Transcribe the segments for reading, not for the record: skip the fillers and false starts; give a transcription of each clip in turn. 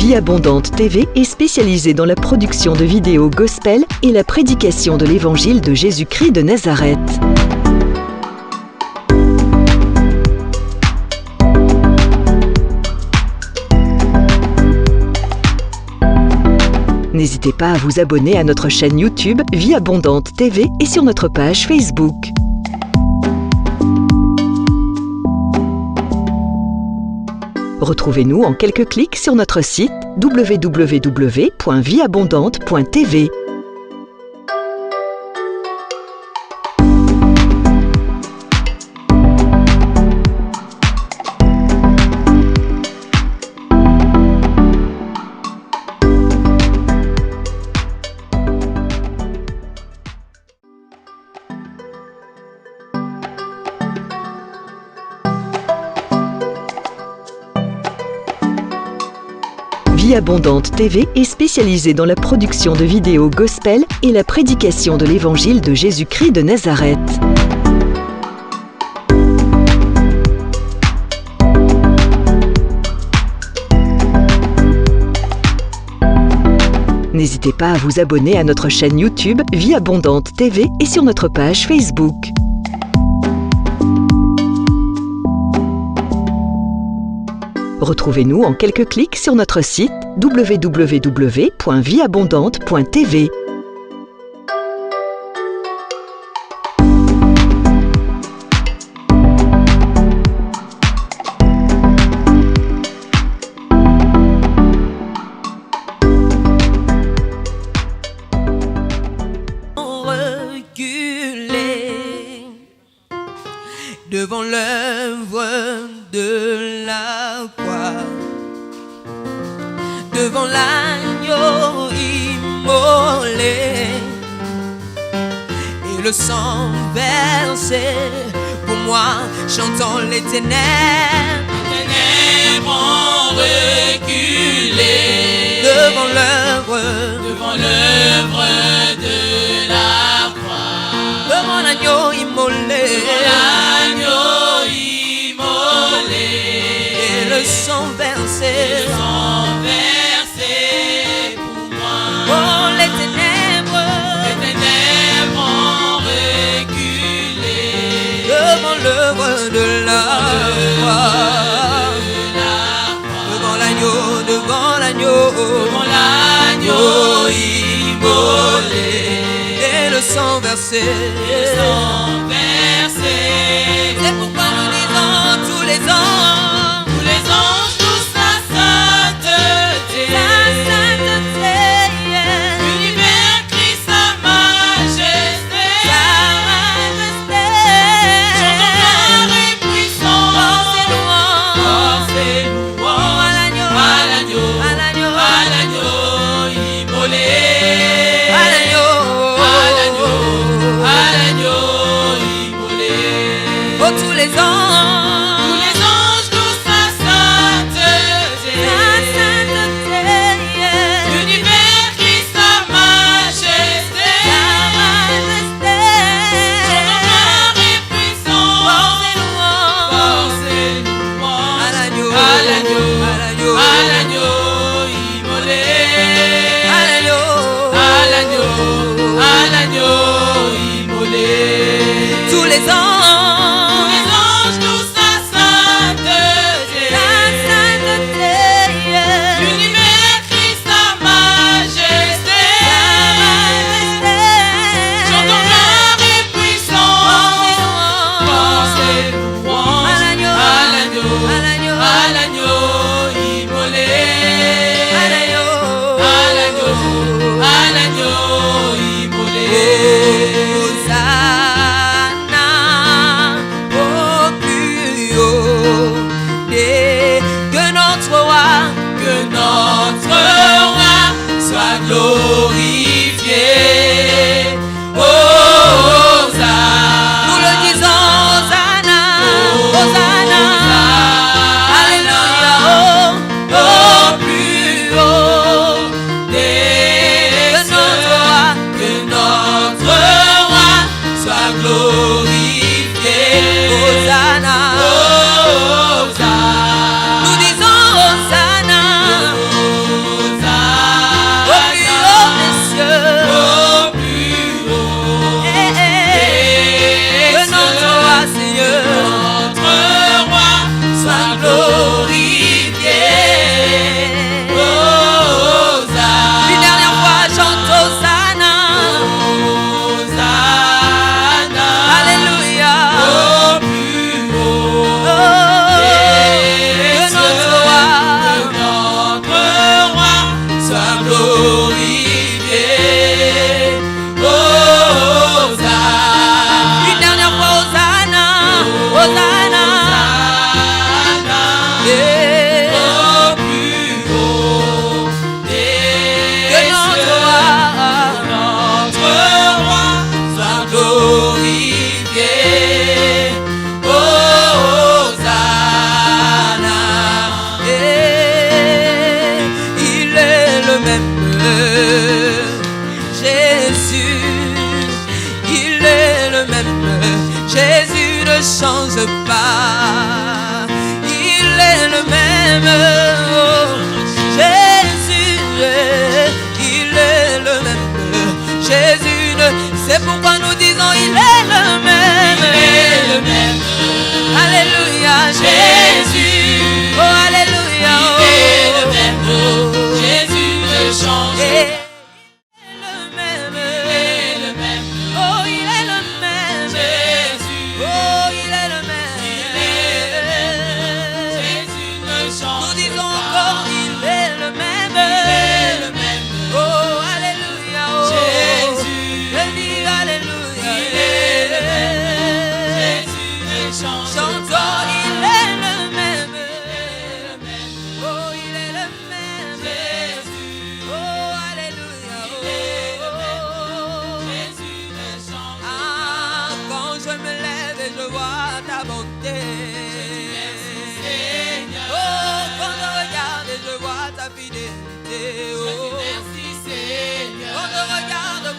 Vie Abondante TV est spécialisée dans la production de vidéos gospel et la prédication de l'évangile de Jésus-Christ de Nazareth. N'hésitez pas à vous abonner à notre chaîne YouTube Vie Abondante TV et sur notre page Facebook. Retrouvez-nous en quelques clics sur notre site www.vieabondante.tv. Vie Abondante TV est spécialisée dans la production de vidéos gospel et la prédication de l'évangile de Jésus-Christ de Nazareth. N'hésitez pas à vous abonner à notre chaîne YouTube Vie Abondante TV et sur notre page Facebook. Retrouvez-nous en quelques clics sur notre site www.vieabondante.tv. Devant l'œuvre de la croix, devant l'agneau immolé et le sang versé pour moi, chantant les ténèbres. Les ténèbres ont reculé devant l'œuvre de la croix, devant l'agneau immolé. Le sang versé pour moi. Oh, les ténèbres ont reculé devant l'œuvre de la croix, devant l'agneau immolé et le sang versé. C'est pourquoi nous disons tous les ans. Tous les anges ne change pas. Il est le même. Oh, Jésus, il est le même. Jésus, c'est pourquoi nous disons il est le même. Il est le même. Alléluia, Jésus. Oh, alléluia. Il est le même. Jésus ne change pas.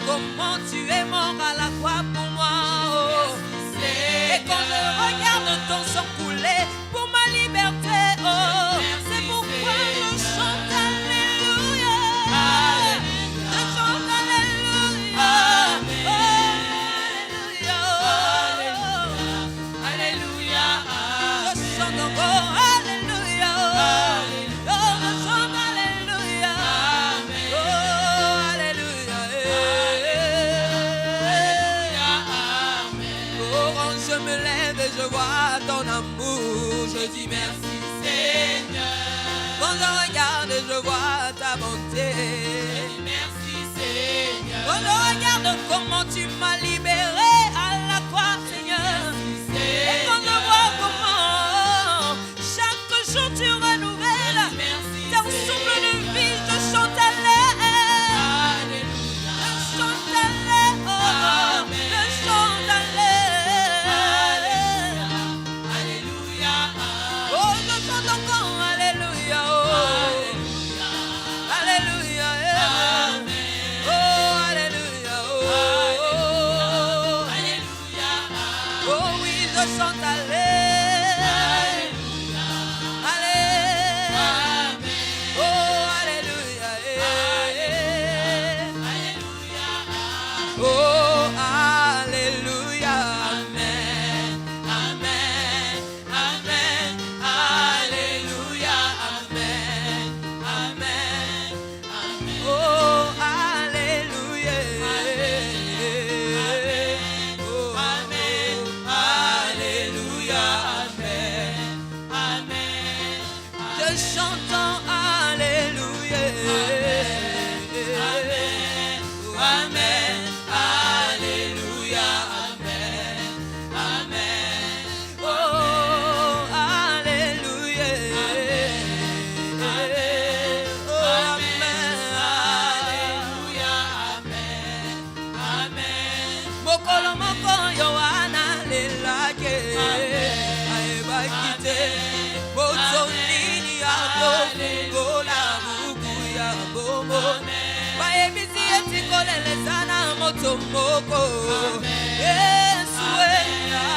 Comment tu es mort à la croix pour moi, oh. Et quand je regarde ton sang couler pour ma liberté, oh. C'est pourquoi je chante alléluia. Je chante alléluia. Oh, alléluia. Alléluia. Je chante encore alléluia. Oh, je chante alléluia. Oh, alléluia. Je me lève et je vois ton amour, je dis merci Seigneur. Quand je regarde et je vois ta bonté, je dis merci Seigneur. Quand je regarde comment tu m'as libéré à la croix Seigneur, et quand je vois comment chaque jour tu renouvelles ton souffle de vie, je chante alléluia. Je chante alléluia. Je chante alléluia. Moko Yesu Alléluia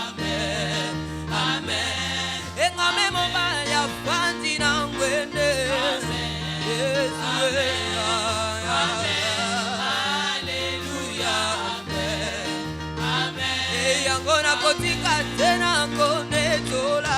Amen Amen Engame mobaya fandi na ngwende Yesu Alléluia Amen Amen Yangona kotika tena kone tola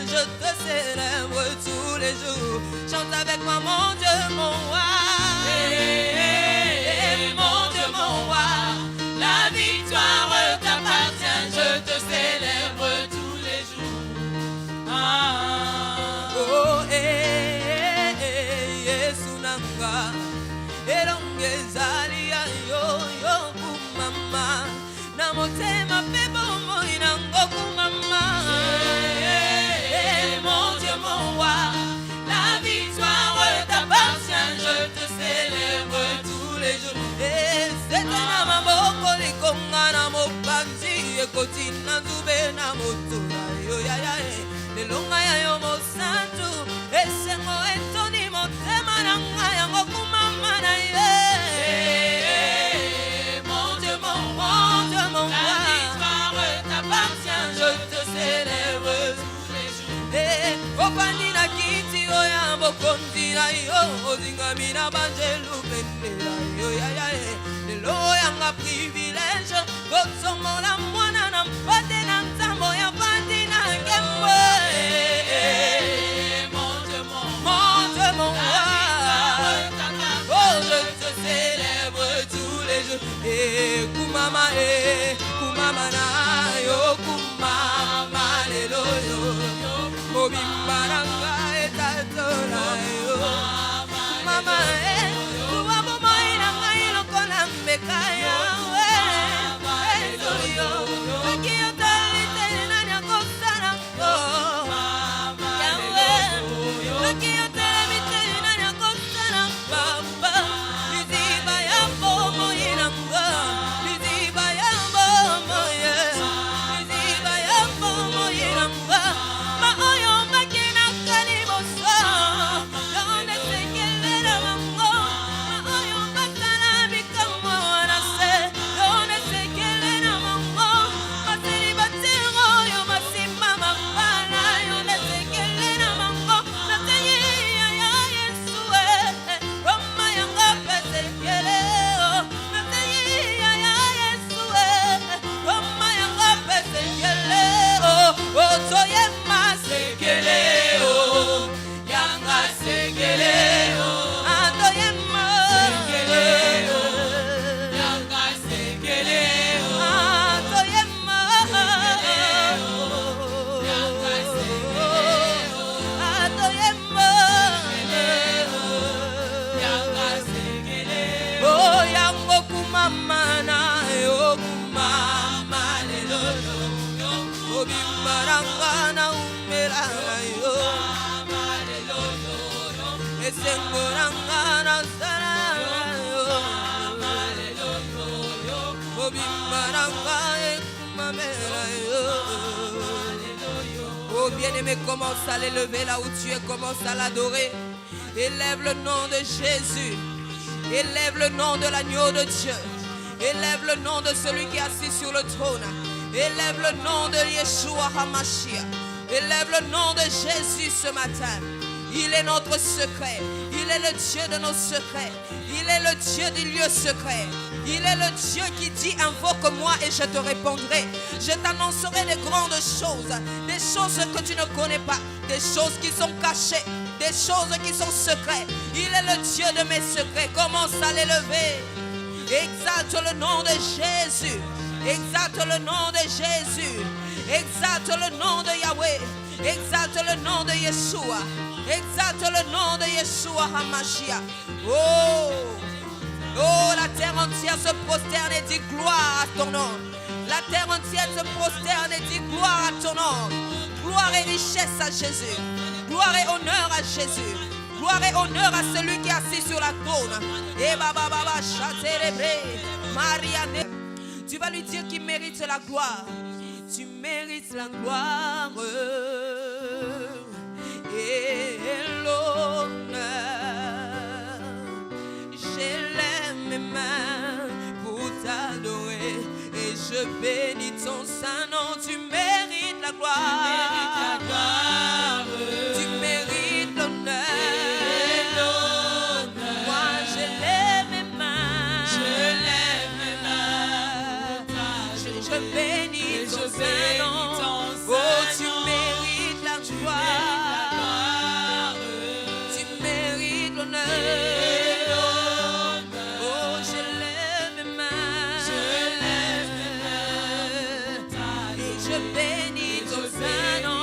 je te célèbre tous les jours. Chante avec moi, mon Dieu, mon roi. Mon Dieu, mon roi. La victoire t'appartient. Je te célèbre tous les jours. Oh, Yesu nanga. Elongezali yo yo kumama. Namotema pebo mo inango kumama. Mon Dieu, mon roi, la victoire t'appartient, je te célèbre tous les jours. Et c'est un amour qu'on kumama kumama na yo kumama lelo yo mobimbaranga etatola yo kumama kuwabo moina ngailo kona mbeka ya yo kiyo talite nani akosana ko yawe kiyo talite nani akosana baba liziba ya bomo inanga liziba ya bomo liziba ya bomo inanga ma oyo makina kanibosa donde se quiere la mango ma oyo batana bikamo na se donde se quiere la mango masiri batero yo masima mapana donde se quiere la mango na tenye ya Yesu Roma yanga pese quiere na tenye ya Yesu Roma yanga pese quiere otoye masekele yanga sekele atoye masekele yanga sekele atoye masekele yanga sekele atoye masekele yanga sekele oh yango kumama na yo kumama lelo obimbaranga na umera yo esengoranga na sara yo obimbaranga ekumamera yo oh bien-aimé, commence à l'élever là où tu es, commence à l'adorer. Élève le nom de Jésus, élève le nom de l'agneau de Dieu, élève le nom de celui qui est assis sur le trône. Élève le nom de Yeshua HaMashiach. Élève le nom de Jésus ce matin. Il est notre secret. Il est le Dieu de nos secrets. Il est le Dieu du lieu secret. Il est le Dieu qui dit invoque-moi et je te répondrai. Je t'annoncerai des grandes choses. Des choses que tu ne connais pas. Des choses qui sont cachées. Des choses qui sont secrètes. Il est le Dieu de mes secrets. Commence à l'élever. Exalte le nom de Jésus. Exalte le nom de Jésus. Exalte le nom de Yahweh. Exalte le nom de Yeshua. Exalte le nom de Yeshua HaMashiach. Oh, oh, la terre entière se prosterne et dit gloire à ton nom. La terre entière se prosterne et dit gloire à ton nom. Gloire et richesse à Jésus. Gloire et honneur à Jésus. Gloire et honneur à celui qui est assis sur la trône. Et baba baba chaterebre Maria. Tu vas lui dire qu'il mérite la gloire. Tu mérites la gloire et l'honneur. J'élève mes mains pour t'adorer et je bénis ton saint nom. Tu mérites la gloire. Tu mérites l'honneur. Moi j'élève mes mains. Je bénis ton saint nom. Oh, tu mérites la gloire. Tu mérites l'honneur. Oh, je lève mes mains. Et je bénis ton saint nom.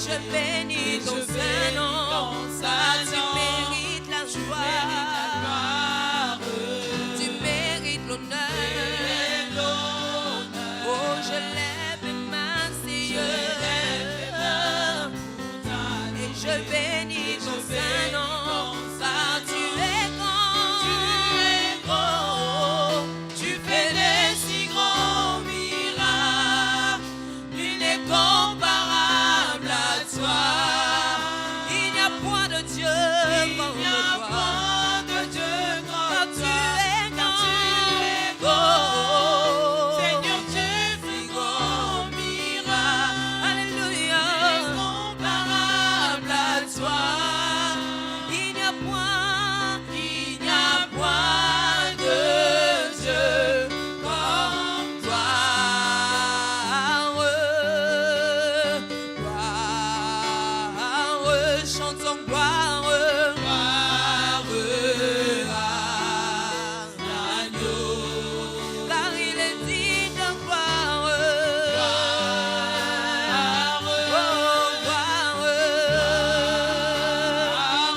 je bénis ton Saint-Nom, car tu mérites la gloire, tu mérites l'honneur. Oh, je lève mes mains, Seigneur, et je bénis ton Saint-Nom, car tu es grand, tu fais des si grands miracles, nul n'est comparable à toi. Il n'y a point de Dieu comme toi. Car tu es grand. Seigneur, tu fais grand miracle. Alléluia. Incomparable à toi. Il n'y a point de Dieu comme toi. Chantons gloire, à l'agneau, car il est digne de gloire,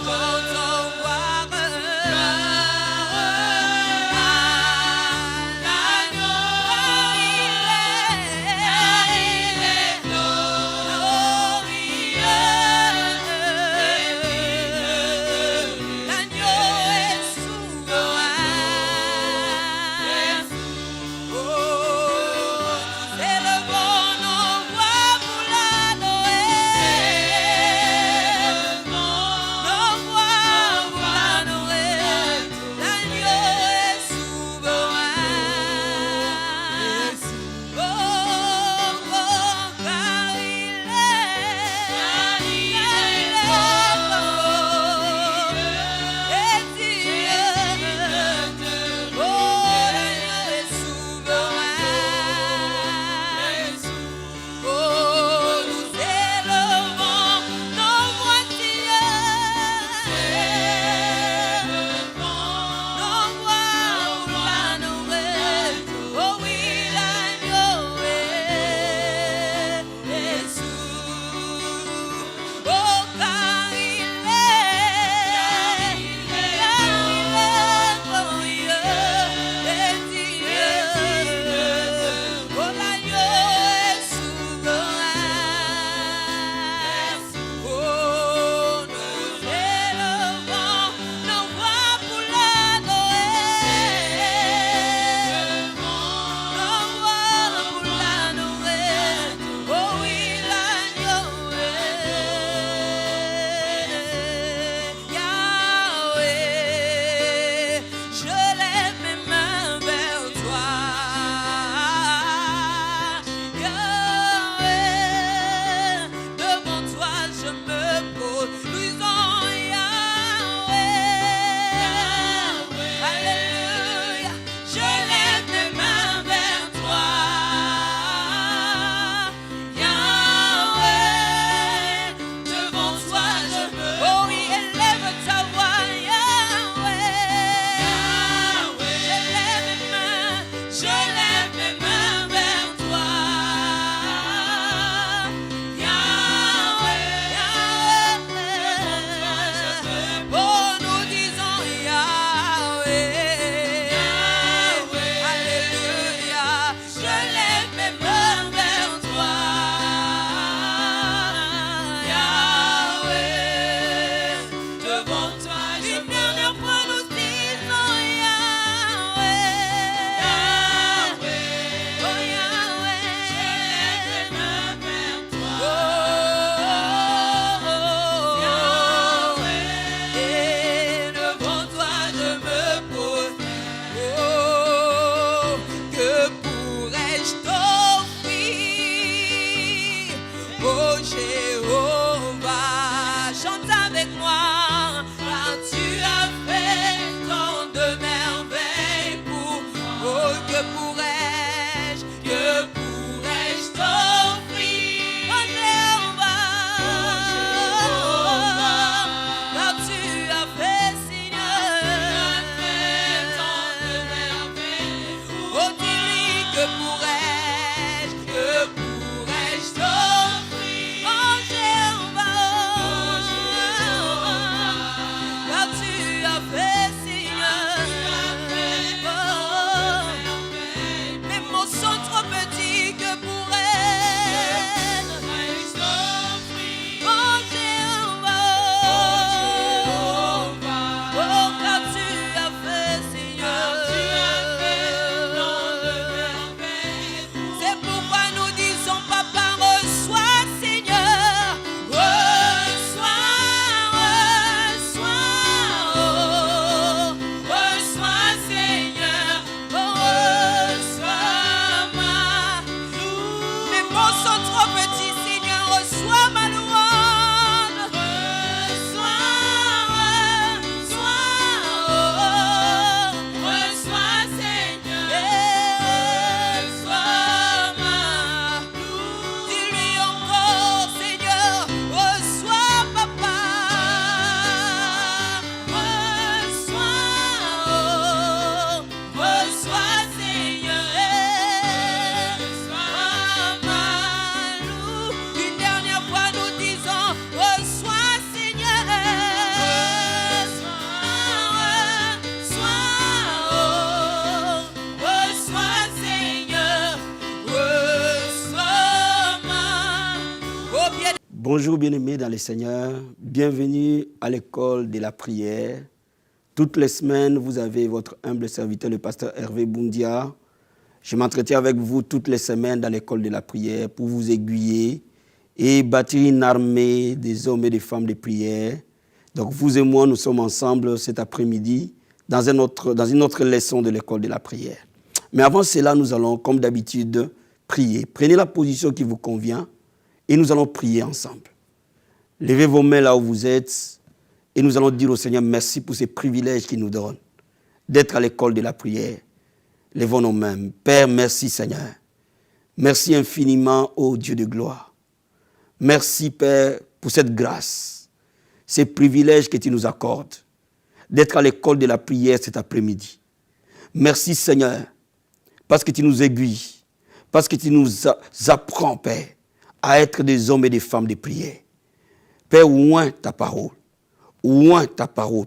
chantons gloire, à l'agneau, il est glorieux. Bonjour bien-aimés dans le Seigneur, bienvenue à l'école de la prière. Toutes les semaines, vous avez votre humble serviteur, le pasteur Hervé Boundia. Je m'entretiens avec vous toutes les semaines dans l'école de la prière pour vous aiguiller et bâtir une armée des hommes et des femmes de prière. Donc vous et moi, nous sommes ensemble cet après-midi dans une autre leçon de l'école de la prière. Mais avant cela, nous allons, comme d'habitude, prier. Prenez la position qui vous convient et nous allons prier ensemble. Levez vos mains là où vous êtes et nous allons dire au Seigneur merci pour ces privilèges qu'il nous donne d'être à l'école de la prière. Levons nos mains. Père, merci Seigneur. Merci infiniment, ô Dieu de gloire. Merci Père pour cette grâce, ces privilèges que tu nous accordes d'être à l'école de la prière cet après-midi. Merci Seigneur parce que tu nous aiguilles, parce que tu nous apprends Père à être des hommes et des femmes de prière. Père, oint ta parole,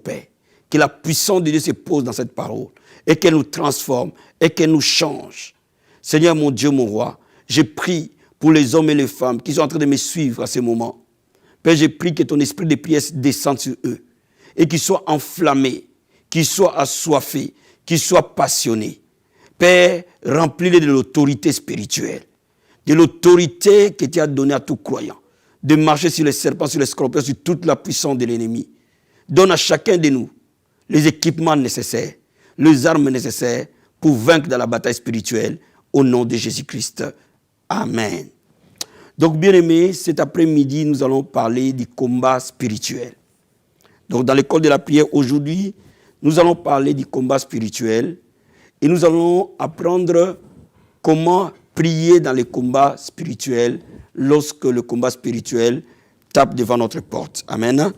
Père. Que la puissance de Dieu se pose dans cette parole et qu'elle nous transforme et qu'elle nous change. Seigneur, mon Dieu, mon roi, je prie pour les hommes et les femmes qui sont en train de me suivre à ce moment. Père, je prie que ton esprit de prière descende sur eux et qu'ils soient enflammés, qu'ils soient assoiffés, qu'ils soient passionnés. Père, remplis-les de l'autorité spirituelle, de l'autorité que tu as donnée à tout croyant, de marcher sur les serpents, sur les scorpions, sur toute la puissance de l'ennemi. Donne à chacun de nous les équipements nécessaires, les armes nécessaires pour vaincre dans la bataille spirituelle au nom de Jésus-Christ. Amen. Donc, bien-aimés, cet après-midi, nous allons parler du combat spirituel. Donc, dans l'école de la prière, aujourd'hui, nous allons parler du combat spirituel et nous allons apprendre comment prier dans le combat spirituel lorsque le combat spirituel tape devant notre porte. Amen.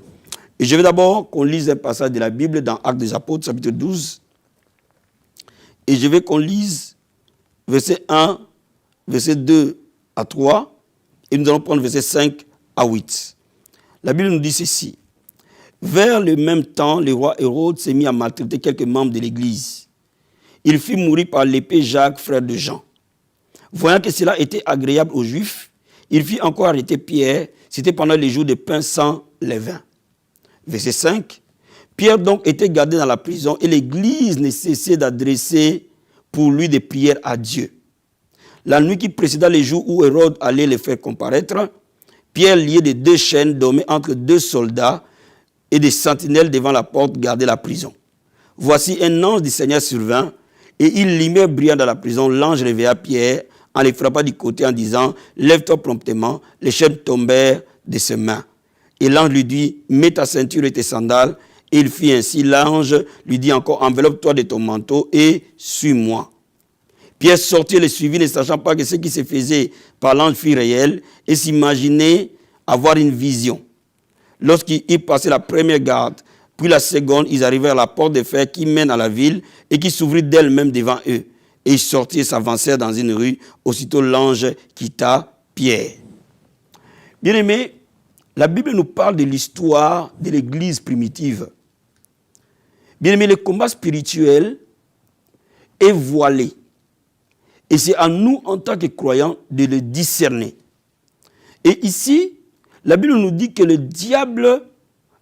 Et je vais d'abord qu'on lise un passage de la Bible dans Actes des Apôtres, chapitre 12. Et je vais qu'on lise verset 1, verset 2 à 3. Et nous allons prendre verset 5 à 8. La Bible nous dit ceci. Vers le même temps, le roi Hérode s'est mis à maltraiter quelques membres de l'Église. Il fit mourir par l'épée Jacques, frère de Jean. Voyant que cela était agréable aux Juifs, il fit encore arrêter Pierre. C'était pendant les jours de pain sans levain. Verset 5. Pierre donc était gardé dans la prison et l'Église ne cessait d'adresser pour lui des prières à Dieu. La nuit qui précéda les jours où Hérode allait les faire comparaître, Pierre, lié de 2 chaînes, dormait entre 2 soldats et des sentinelles devant la porte gardaient la prison. Voici un ange du Seigneur survint et il lumière brillant dans la prison. L'ange réveilla Pierre en les frappant du côté en disant « Lève-toi promptement ». Les chaînes tombèrent de ses mains. Et l'ange lui dit « Mets ta ceinture et tes sandales ». Et il fit ainsi. L'ange lui dit encore « Enveloppe-toi de ton manteau et suis-moi ». Pierre sortit et le suivit, ne sachant pas que ce qui se faisait par l'ange fut réel et s'imaginait avoir une vision. Lorsqu'ils passaient la première garde, puis la seconde, ils arrivèrent à la porte de fer qui mène à la ville et qui s'ouvrit d'elle-même devant eux. Et ils sortirent et s'avancèrent dans une rue. Aussitôt l'ange quitta Pierre. Bien-aimés, la Bible nous parle de l'histoire de l'Église primitive. Bien-aimés, le combat spirituel est voilé. Et c'est à nous, en tant que croyants, de le discerner. Et ici, la Bible nous dit que le diable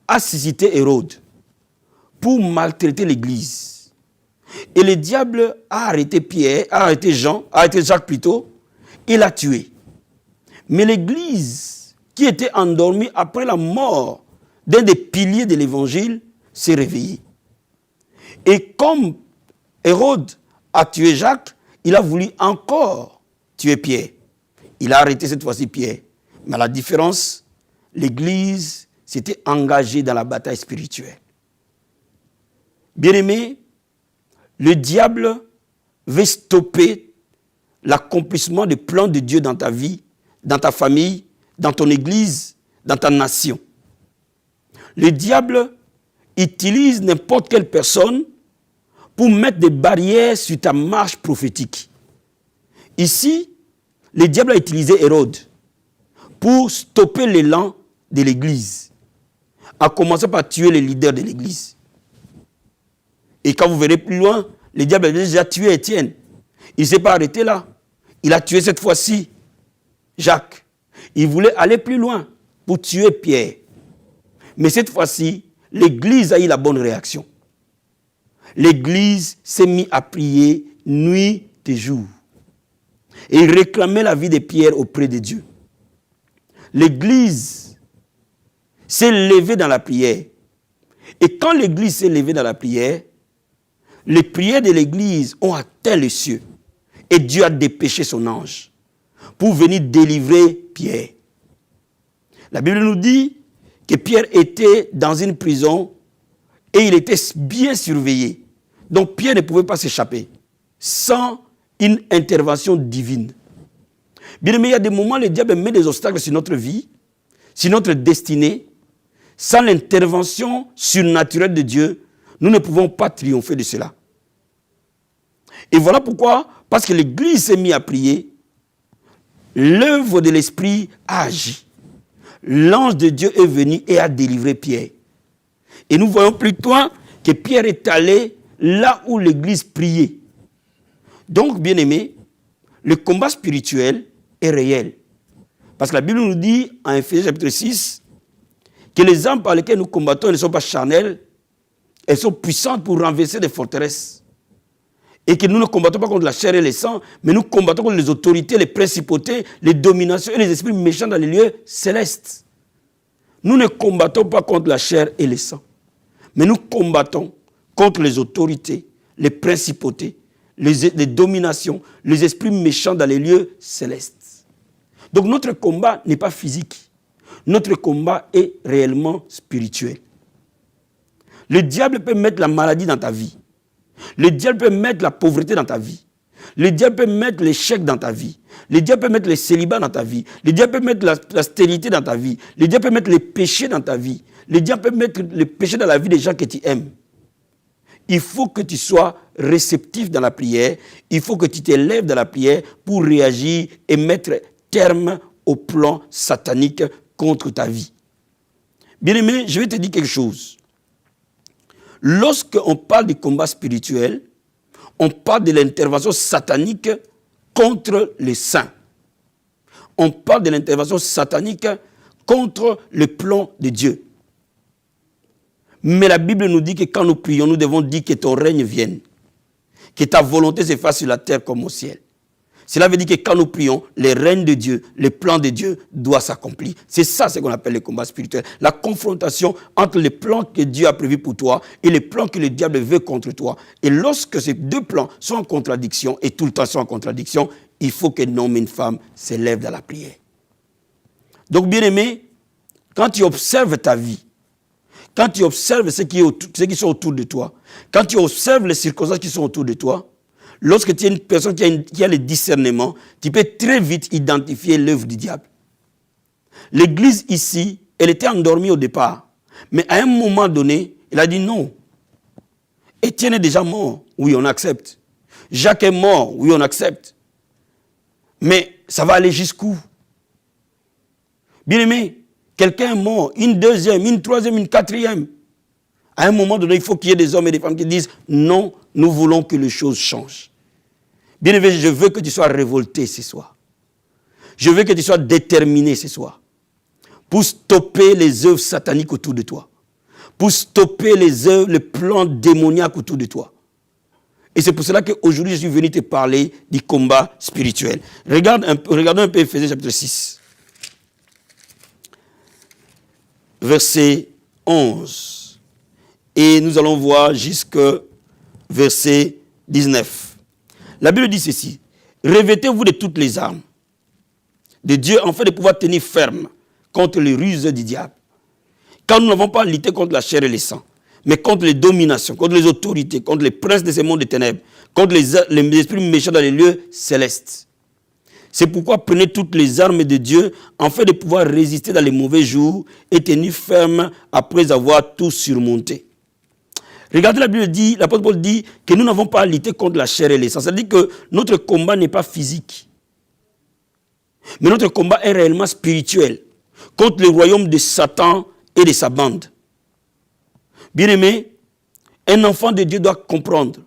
a suscité Hérode pour maltraiter l'Église. Et le diable a arrêté Pierre, a arrêté Jacques plutôt, et l'a tué. Mais l'Église, qui était endormie après la mort d'un des piliers de l'Évangile, s'est réveillée. Et comme Hérode a tué Jacques, il a voulu encore tuer Pierre. Il a arrêté cette fois-ci Pierre. Mais la différence, l'Église s'était engagée dans la bataille spirituelle. Bien-aimé, le diable veut stopper l'accomplissement des plans de Dieu dans ta vie, dans ta famille, dans ton Église, dans ta nation. Le diable utilise n'importe quelle personne pour mettre des barrières sur ta marche prophétique. Ici, le diable a utilisé Hérode pour stopper l'élan de l'Église, à commencer par tuer les leaders de l'Église. Et quand vous verrez plus loin, le diable a déjà tué Étienne. Il ne s'est pas arrêté là. Il a tué cette fois-ci Jacques. Il voulait aller plus loin. pour tuer Pierre. Mais cette fois-ci, l'Église a eu la bonne réaction. L'Église s'est mise à prier nuit et jour. Et réclamait la vie de Pierre auprès de Dieu. L'Église s'est levée dans la prière. Et quand l'Église s'est levée dans la prière, les prières de l'Église ont atteint les cieux. Et Dieu a dépêché son ange pour venir délivrer Pierre. La Bible nous dit que Pierre était dans une prison et il était bien surveillé. Donc Pierre ne pouvait pas s'échapper sans une intervention divine. Bien aimé, il y a des moments où le diable met des obstacles sur notre vie, sur notre destinée. Sans l'intervention surnaturelle de Dieu, nous ne pouvons pas triompher de cela. Et voilà pourquoi, parce que l'Église s'est mise à prier, l'œuvre de l'Esprit a agi. L'ange de Dieu est venu et a délivré Pierre. Et nous voyons plutôt que Pierre est allé là où l'Église priait. Donc, bien aimé, le combat spirituel est réel. Parce que la Bible nous dit, en Ephésiens chapitre 6, que les armes par lesquelles nous combattons ne sont pas charnelles, elles sont puissantes pour renverser des forteresses. Et que nous ne combattons pas contre la chair et le sang, mais nous combattons contre les autorités, les principautés, les dominations et les esprits méchants dans les lieux célestes. Nous ne combattons pas contre la chair et le sang, mais nous combattons contre les autorités, les principautés, les dominations, les esprits méchants dans les lieux célestes. Donc notre combat n'est pas physique. Notre combat est réellement spirituel. Le diable peut mettre la maladie dans ta vie. Le diable peut mettre la pauvreté dans ta vie. Le diable peut mettre l'échec dans ta vie. Le diable peut mettre le célibat dans ta vie. Le diable peut mettre la stérilité dans ta vie. Le diable peut mettre les péchés dans ta vie. Le diable peut mettre les péchés dans la vie des gens que tu aimes. Il faut que tu sois réceptif dans la prière. Il faut que tu t'élèves dans la prière pour réagir et mettre terme au plan satanique contre ta vie. Bien-aimé, je vais te dire quelque chose. Lorsqu'on parle du combat spirituel, on parle de l'intervention satanique contre les saints. On parle de l'intervention satanique contre le plan de Dieu. Mais la Bible nous dit que quand nous prions, nous devons dire que ton règne vienne, que ta volonté se fasse sur la terre comme au ciel. Cela veut dire que quand nous prions, le règne de Dieu, le plan de Dieu doit s'accomplir. C'est ça ce qu'on appelle le combat spirituel. La confrontation entre les plans que Dieu a prévus pour toi et les plans que le diable veut contre toi. Et lorsque ces deux plans sont en contradiction, et tout le temps sont en contradiction, il faut qu'un homme et une femme s'élèvent dans la prière. Donc, bien aimé, quand tu observes ta vie, quand tu observes ceux qui sont autour de toi, quand tu observes les circonstances qui sont autour de toi, lorsque tu es une personne qui a le discernement, tu peux très vite identifier l'œuvre du diable. L'église ici, elle était endormie au départ. Mais à un moment donné, elle a dit non. Étienne est déjà mort. Oui, on accepte. Jacques est mort. Oui, on accepte. Mais ça va aller jusqu'où? Bien aimé, quelqu'un est mort. Une deuxième, une troisième, une quatrième. À un moment donné, il faut qu'il y ait des hommes et des femmes qui disent non, nous voulons que les choses changent. Bien aimé, je veux que tu sois révolté ce soir. Je veux que tu sois déterminé ce soir pour stopper les œuvres sataniques autour de toi, pour stopper les œuvres, les plans démoniaques autour de toi. Et c'est pour cela qu'aujourd'hui, je suis venu te parler du combat spirituel. Regardons un peu Ephésiens chapitre 6, verset 11. Et nous allons voir jusqu'au verset 19. La Bible dit ceci: revêtez-vous de toutes les armes de Dieu afin de pouvoir tenir ferme contre les ruses du diable. Car nous n'avons pas à lutter contre la chair et le sang, mais contre les dominations, contre les autorités, contre les princes de ce monde de ténèbres, contre les esprits méchants dans les lieux célestes. C'est pourquoi prenez toutes les armes de Dieu afin de pouvoir résister dans les mauvais jours et tenir ferme après avoir tout surmonté. Regardez, la Bible dit, l'apôtre Paul dit que nous n'avons pas à lutter contre la chair et le sang. C'est-à-dire que notre combat n'est pas physique. Mais notre combat est réellement spirituel. Contre le royaume de Satan et de sa bande. Bien aimé, un enfant de Dieu doit comprendre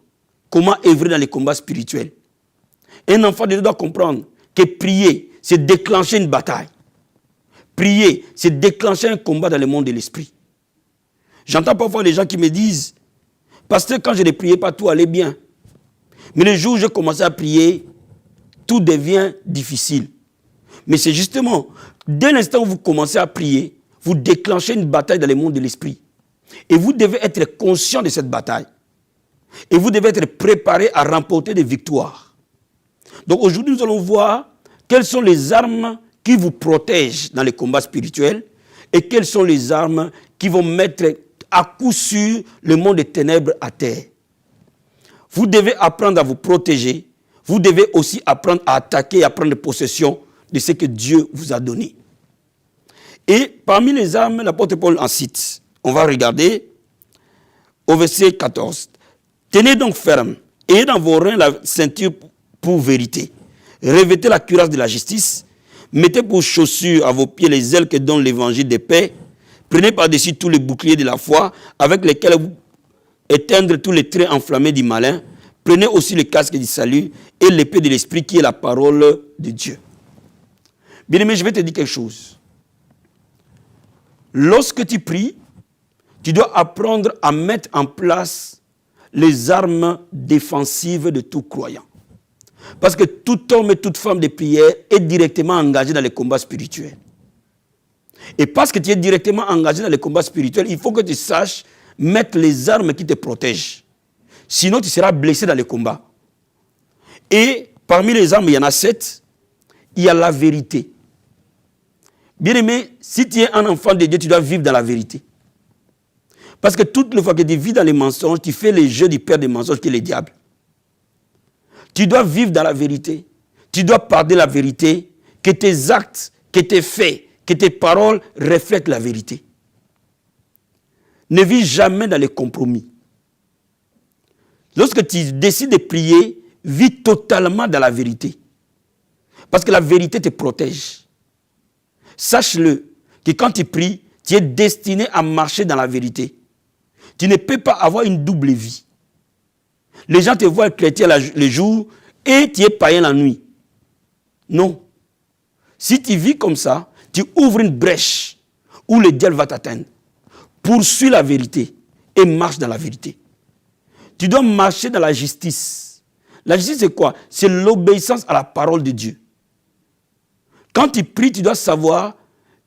comment œuvrer dans les combats spirituels. Un enfant de Dieu doit comprendre que prier, c'est déclencher une bataille. prier, c'est déclencher un combat dans le monde de l'esprit. J'entends parfois les gens qui me disent, pasteur, quand je ne priais pas, tout allait bien. Mais le jour où j'ai commencé à prier, tout devient difficile. Mais c'est justement, dès l'instant où vous commencez à prier, vous déclenchez une bataille dans le monde de l'esprit. Et vous devez être conscient de cette bataille. Et vous devez être préparé à remporter des victoires. Donc aujourd'hui, nous allons voir quelles sont les armes qui vous protègent dans les combats spirituels et quelles sont les armes qui vont mettre à coup sûr le monde des ténèbres à terre. Vous devez apprendre à vous protéger. Vous devez aussi apprendre à attaquer et à prendre possession de ce que Dieu vous a donné. Et parmi les armes, l'apôtre Paul en cite. On va regarder au verset 14. Tenez donc ferme, ayez dans vos reins la ceinture pour vérité. Revêtez la cuirasse de la justice. Mettez pour chaussures à vos pieds les ailes que donne l'évangile de paix. Prenez par-dessus tous les boucliers de la foi avec lesquels vous éteindre tous les traits enflammés du malin. Prenez aussi le casque du salut et l'épée de l'esprit qui est la parole de Dieu. Bien-aimé, je vais te dire quelque chose. Lorsque tu pries, tu dois apprendre à mettre en place les armes défensives de tout croyant. Parce que tout homme et toute femme de prière est directement engagé dans les combats spirituels. Et parce que tu es directement engagé dans les combats spirituels, il faut que tu saches mettre les armes qui te protègent. Sinon, tu seras blessé dans les combats. Et parmi les armes, il y en a 7. Il y a la vérité. Bien-aimé, si tu es un enfant de Dieu, tu dois vivre dans la vérité. Parce que toute les fois que tu vis dans les mensonges, tu fais les jeux du père des mensonges qui est le diable. Tu dois vivre dans la vérité. Tu dois parler la vérité, que tes actes, que tes faits, que tes paroles reflètent la vérité. Ne vis jamais dans les compromis. Lorsque tu décides de prier, vis totalement dans la vérité. Parce que la vérité te protège. Sache-le, que quand tu pries, tu es destiné à marcher dans la vérité. Tu ne peux pas avoir une double vie. Les gens te voient chrétien le jour et tu es païen la nuit. Non. Si tu vis comme ça, tu ouvres une brèche où le diable va t'atteindre. Poursuis la vérité et marche dans la vérité. Tu dois marcher dans la justice. La justice, c'est quoi? C'est l'obéissance à la parole de Dieu. Quand tu pries, tu dois savoir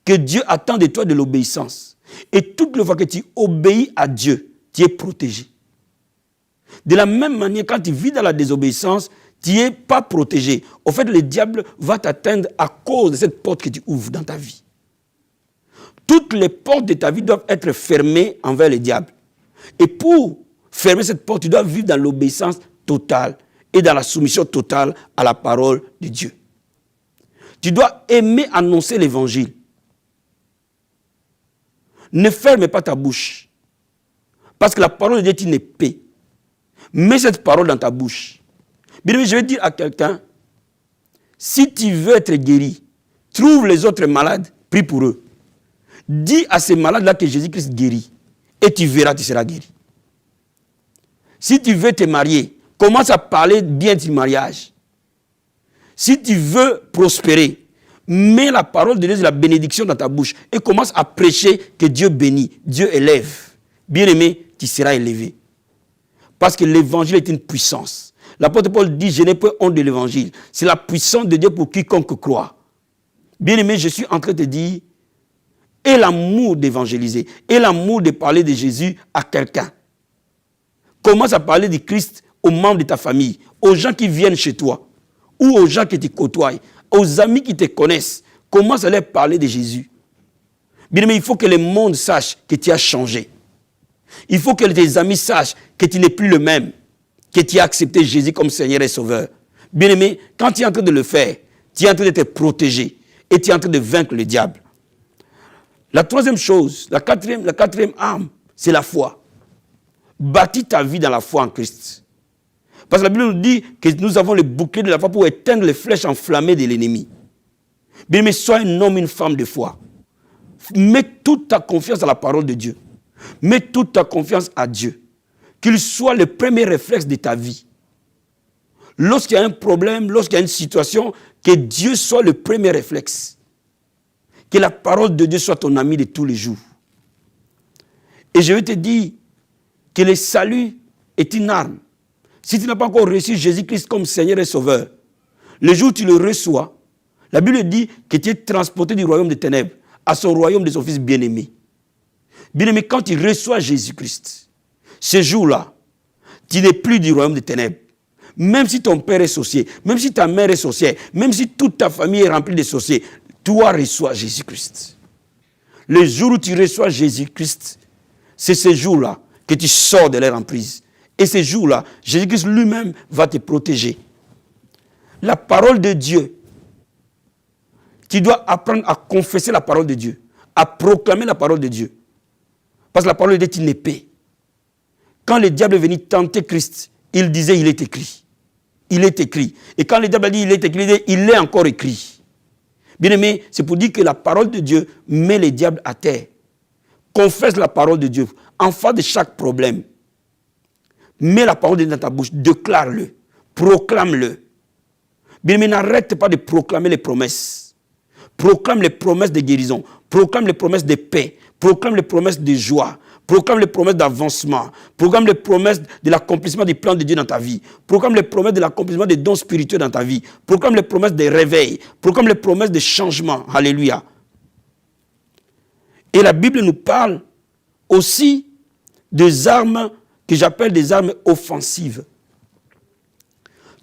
que Dieu attend de toi de l'obéissance. Et toutes les fois que tu obéis à Dieu, tu es protégé. De la même manière, quand tu vis dans la désobéissance, tu n'es pas protégé. Au fait, le diable va t'atteindre à cause de cette porte que tu ouvres dans ta vie. Toutes les portes de ta vie doivent être fermées envers le diable. Et pour fermer cette porte, tu dois vivre dans l'obéissance totale et dans la soumission totale à la parole de Dieu. Tu dois aimer annoncer l'évangile. Ne ferme pas ta bouche. Parce que la parole de Dieu est une épée. Mets cette parole dans ta bouche. Bien, je vais dire à quelqu'un, si tu veux être guéri, trouve les autres malades, prie pour eux. Dis à ces malades-là que Jésus-Christ guérit. Et tu verras, tu seras guéri. Si tu veux te marier, commence à parler bien du mariage. Si tu veux prospérer, mets la parole de Dieu, la bénédiction dans ta bouche et commence à prêcher que Dieu bénit, Dieu élève. Bien-aimé, tu seras élevé. Parce que l'évangile est une puissance. L'apôtre Paul dit, je n'ai pas honte de l'évangile. C'est la puissance de Dieu pour quiconque croit. Bien-aimé, je suis en train de te dire, aie l'amour d'évangéliser, aie l'amour de parler de Jésus à quelqu'un. Commence à parler de Christ aux membres de ta famille, aux gens qui viennent chez toi, ou aux gens qui te côtoient, aux amis qui te connaissent. Commence à leur parler de Jésus. Bien-aimé, il faut que le monde sache que tu as changé. Il faut que tes amis sachent que tu n'es plus le même, que tu as accepté Jésus comme Seigneur et Sauveur. Bien-aimé, quand tu es en train de le faire, tu es en train de te protéger et tu es en train de vaincre le diable. La troisième chose, la quatrième arme, c'est la foi. Bâtis ta vie dans la foi en Christ. Parce que la Bible nous dit que nous avons le bouclier de la foi pour éteindre les flèches enflammées de l'ennemi. Bien-aimé, sois un homme, une femme de foi. Mets toute ta confiance à la parole de Dieu. Mets toute ta confiance à Dieu. Qu'il soit le premier réflexe de ta vie. Lorsqu'il y a un problème, lorsqu'il y a une situation, que Dieu soit le premier réflexe. que la parole de Dieu soit ton ami de tous les jours. Et je vais te dire que le salut est une arme. Si tu n'as pas encore reçu Jésus-Christ comme Seigneur et Sauveur, le jour où tu le reçois, la Bible dit que tu es transporté du royaume des ténèbres à son royaume de son Fils bien-aimé. Bien-aimé, quand tu reçois Jésus-Christ, ce jour-là, tu n'es plus du royaume des ténèbres. Même si ton père est sorcier, même si ta mère est sorcière, même si toute ta famille est remplie de sorciers, toi reçois Jésus-Christ. Le jour où tu reçois Jésus-Christ, c'est ce jour-là que tu sors de leur emprise. Et ce jour-là, Jésus-Christ lui-même va te protéger. La parole de Dieu, tu dois apprendre à confesser la parole de Dieu, à proclamer la parole de Dieu. Parce que la parole de Dieu est une épée. Quand le diable est venu tenter Christ, il disait, il est écrit. Il est écrit. Et quand le diable a dit, il est écrit, il est encore écrit. Bien aimé, c'est pour dire que la parole de Dieu met les diables à terre. Confesse la parole de Dieu en face de chaque problème. Mets la parole de Dieu dans ta bouche, déclare-le, proclame-le. Bien aimé, n'arrête pas de proclamer les promesses. Proclame les promesses de guérison, proclame les promesses de paix, proclame les promesses de joie, proclame les promesses d'avancement, proclame les promesses de l'accomplissement du plan de Dieu dans ta vie, proclame les promesses de l'accomplissement des dons spirituels dans ta vie, proclame les promesses de réveil, proclame les promesses de changement. Alléluia. Et la Bible nous parle aussi des armes que j'appelle des armes offensives.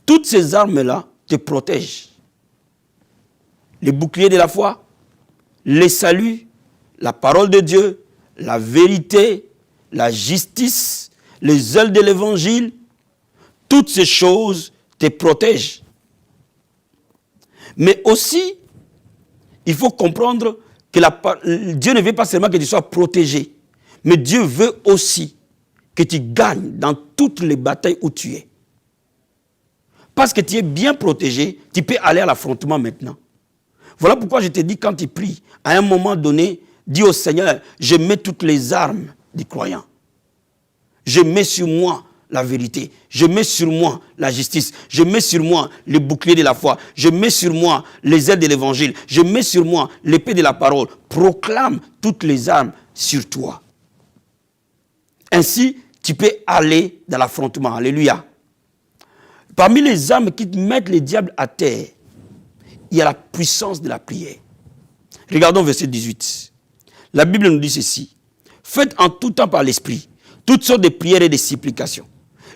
Toutes ces armes-là te protègent. Les boucliers de la foi, les saluts, la parole de Dieu, la vérité, la justice, les ailes de l'évangile, toutes ces choses te protègent. Mais aussi, il faut comprendre que Dieu ne veut pas seulement que tu sois protégé, mais Dieu veut aussi que tu gagnes dans toutes les batailles où tu es. Parce que tu es bien protégé, tu peux aller à l'affrontement maintenant. Voilà pourquoi je te dis, quand tu pries, à un moment donné, dis au Seigneur, je mets toutes les armes du croyant. Je mets sur moi la vérité. Je mets sur moi la justice. Je mets sur moi le bouclier de la foi. Je mets sur moi les ailes de l'évangile. Je mets sur moi l'épée de la parole. Proclame toutes les armes sur toi. Ainsi, tu peux aller dans l'affrontement. Alléluia. Parmi les armes qui mettent le diable à terre, il y a la puissance de la prière. Regardons verset 18. La Bible nous dit ceci. Faites en tout temps par l'esprit toutes sortes de prières et de supplications.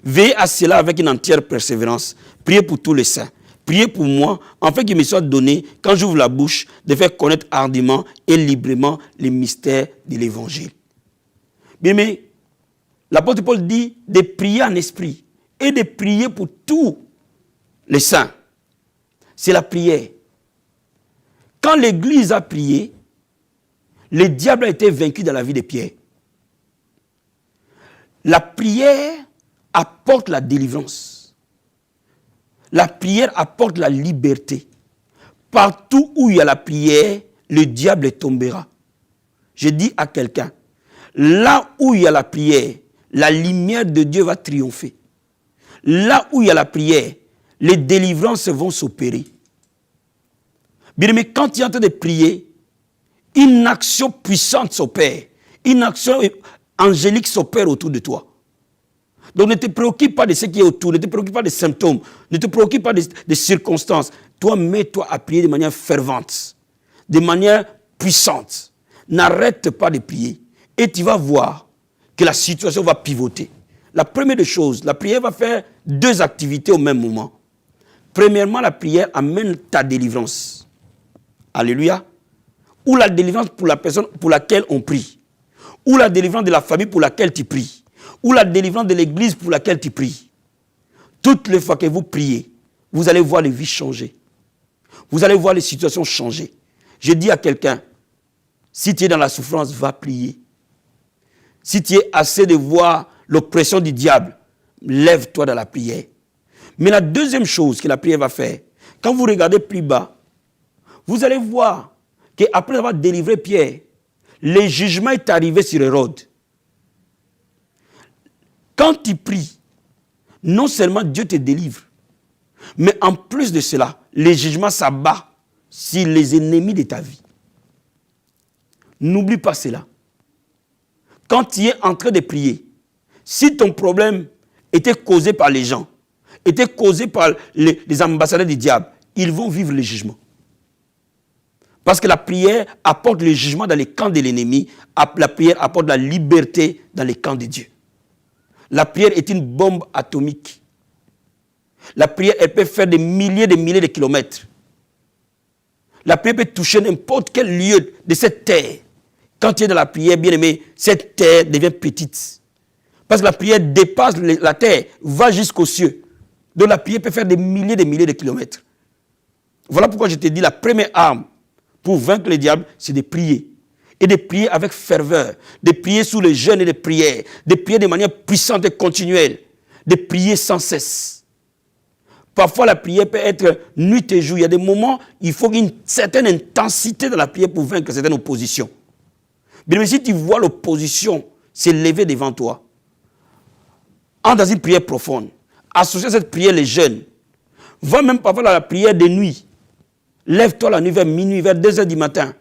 Veillez à cela avec une entière persévérance. Priez pour tous les saints. Priez pour moi, afin qu'il me soit donné, quand j'ouvre la bouche, de faire connaître hardiment et librement les mystères de l'évangile. Bien, mais l'apôtre Paul dit de prier en esprit et de prier pour tous les saints. C'est la prière. Quand l'Église a prié, le diable a été vaincu dans la vie de Pierre. La prière apporte la délivrance. La prière apporte la liberté. Partout où il y a la prière, le diable tombera. Je dis à quelqu'un, là où il y a la prière, la lumière de Dieu va triompher. Là où il y a la prière, les délivrances vont s'opérer. Bien aimé, quand tu es en train de prier, une action puissante s'opère. Une action angélique s'opère autour de toi. Donc ne te préoccupe pas de ce qui est autour, ne te préoccupe pas des symptômes, ne te préoccupe pas des circonstances. Toi, mets-toi à prier de manière fervente, de manière puissante. N'arrête pas de prier. Et tu vas voir que la situation va pivoter. La première des choses, la prière va faire deux activités au même moment. Premièrement, la prière amène ta délivrance. Alléluia. Ou la délivrance pour la personne pour laquelle on prie. Ou la délivrance de la famille pour laquelle tu pries. Ou la délivrance de l'église pour laquelle tu pries. Toutes les fois que vous priez, vous allez voir les vies changer. Vous allez voir les situations changer. Je dis à quelqu'un, si tu es dans la souffrance, va prier. Si tu es assez de voir l'oppression du diable, lève-toi dans la prière. Mais la deuxième chose que la prière va faire, quand vous regardez plus bas, vous allez voir qu'après avoir délivré Pierre, le jugement est arrivé sur Hérode. Quand tu pries, non seulement Dieu te délivre, mais en plus de cela, le jugement s'abat sur les ennemis de ta vie. N'oublie pas cela. Quand tu es en train de prier, si ton problème était causé par les gens, était causé par les ambassadeurs du diable, ils vont vivre le jugement. Parce que la prière apporte le jugement dans les camps de l'ennemi, la prière apporte la liberté dans les camps de Dieu. La prière est une bombe atomique. La prière, elle peut faire des milliers de kilomètres. La prière peut toucher n'importe quel lieu de cette terre. Quand tu es dans la prière, bien aimé, cette terre devient petite. Parce que la prière dépasse la terre, va jusqu'aux cieux. Donc la prière peut faire des milliers de kilomètres. Voilà pourquoi je te dis, la première arme pour vaincre le diable, c'est de prier. Et de prier avec ferveur. De prier sous le jeûne et de prière. De prier de manière puissante et continuelle. De prier sans cesse. Parfois, la prière peut être nuit et jour. Il y a des moments, il faut une certaine intensité de la prière pour vaincre certaines oppositions. Mais si tu vois l'opposition s'élever devant toi, entre dans une prière profonde. Associe à cette prière les jeûnes. Va même parfois dans la prière de nuit. Lève-toi la nuit vers minuit, vers 2 heures du matin.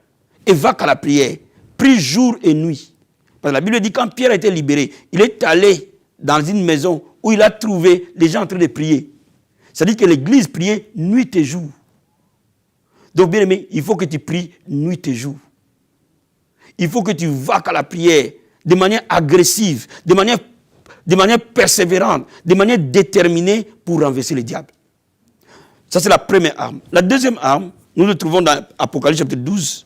Et va qu'à la prière. Prie jour et nuit. Parce que la Bible dit quand Pierre a été libéré, il est allé dans une maison où il a trouvé les gens en train de prier. C'est-à-dire que l'église priait nuit et jour. Donc bien aimé, il faut que tu pries nuit et jour. Il faut que tu vas qu'à la prière de manière agressive, de manière persévérante, de manière déterminée pour renverser le diable. Ça, c'est la première arme. La deuxième arme, nous le trouvons dans Apocalypse chapitre 12.